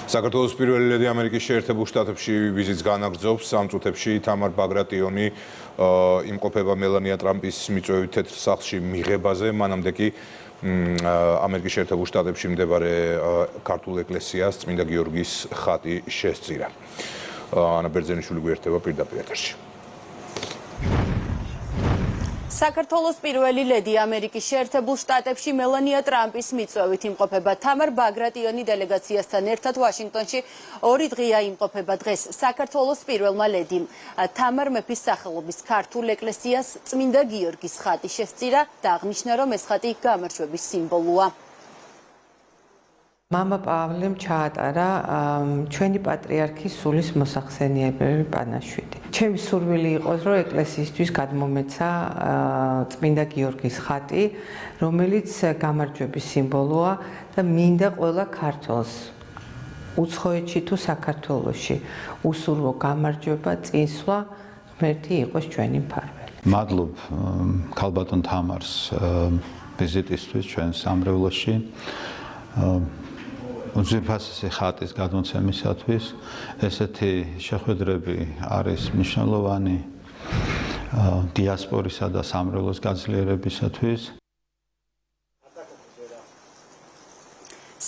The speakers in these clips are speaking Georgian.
საქართველოს პირველი ლედი ამერიკის შეერთებულ შტატებში ვიზიტს განაგრძობს. ამ წუთებში თამარ ბაგრატიონი იმყოფება მელანია ტრამპის მიწვევით თეთრ სახლში მიღებაზე. მანამდე კი ამერიკის შეერთებულ შტატებში მდებარე ქართულ ეკლესიას წმინდა გიორგის ხატი შესწირა. ანა ბერძენიშვილი გვერდება პირდაპირ ეთერში. საქართველოს პირველი ლედი ამერიკის შეერთებულ შტატებში მელანია ტრამპის მიწვევით იმყოფება. თამარ ბაგრატიონი დელეგაციასთან ერთად ვაშინგტონში 2 დღეა იმყოფება. დღეს საქართველოს პირველმა ლედიმ თამარ მეფის სახელობის ქართულ ეკლესიას წმინდა გიორგის ხატი შესწირა და აღნიშნა, რომ ეს ხატი გამარჯვების სიმბოლოა. მამა პავლემ ჩაატარა ჩვენი პატრიარქის სულის მოსახსენიებელი პანაშვიდი. ჩემი სურვილი იყოს, რომ ეკლესიისთვის გადმომეცა წმინდა გიორგის ხატი, რომელიც გამარჯვების სიმბოლოა და მინდა ყველა ქართველს უცხოეთში თუ საქართველოში უსურვო გამარჯვება, წინსვლა, ღმერთი იყოს ჩვენი მფარველი. მადლობ ქალბატონ თამარს ვიზიტისთვის ჩვენ სამრევლოში. უძვირფასესი ხატის გადმოცემისათვის ესეთი შეხვედრები არის მნიშვნელოვანი დიასპორისა და სამრევლოს გაძლიერებისათვის.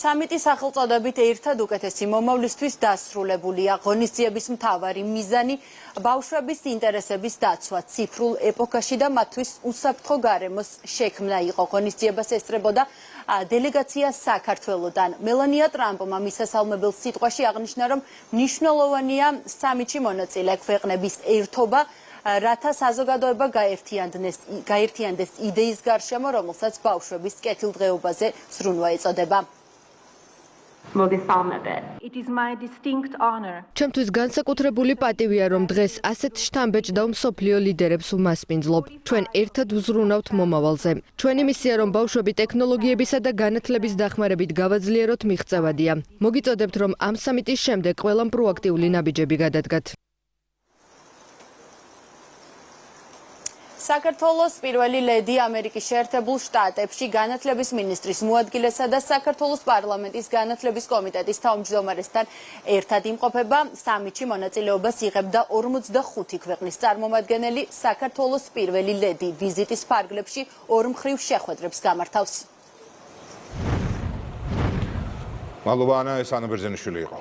სამიტის სახელწოდებით ერთად უკეთესი მომავლისთვის დასრულებულია. ღონისძიების მთავარი მიზანი ბავშვების ინტერესების დაცვა ციფრულ ეპოქაში და მათთვის უსაფრთხო გარემოს შექმნა იყო. ღონისძიებას ესწრებოდა დელეგაცია საქართველოდან. მელანია ტრამპმა მისასალმებელ სიტყვაში აღნიშნა, რომ მნიშვნელოვანია სამიტში მონაწილე ქვეყნების ერთობა, რათა საზოგადოება გაერთიანდეს იდეის გარშემო, რომელსაც ბავშვების კეთილდღეობაზე ზრუნვა ეწოდება. ჩემთვის განსაკუთრებული პატივია, რომ დღეს ასეთ შთამბეჭდავ მსოფლიო ლიდერებს ვმასპინძლობ. ჩვენ ერთად ვზრუნავთ მომავალზე. ჩვენი მისია, რომ ბავშვები ტექნოლოგიებისა და განათლების დახმარებით გავაძლიეროთ მიღწევადია. მოგიწოდებთ, რომ ამ სამიტის შემდეგ ყველამ პროაქტიული ნაბიჯები გადადგათ. საქართველოს პირველი ლედი ამერიკის შეერთებულ შტატებში განათლების მინისტრის მოადგილესა და საქართველოს პარლამენტის განათლების კომიტეტის თავმჯდომარესთან ერთად იმყოფება. სამიტში მონაწილეობას იღებდა 45 ქვეყნის წარმომადგენელი. საქართველოს პირველი ლედი ვიზიტის ფარგლებში ორმხრივ შეხვედრებს გამართავს. მადლობა ანა, ეს ანა ბერძენიშვილი იყო.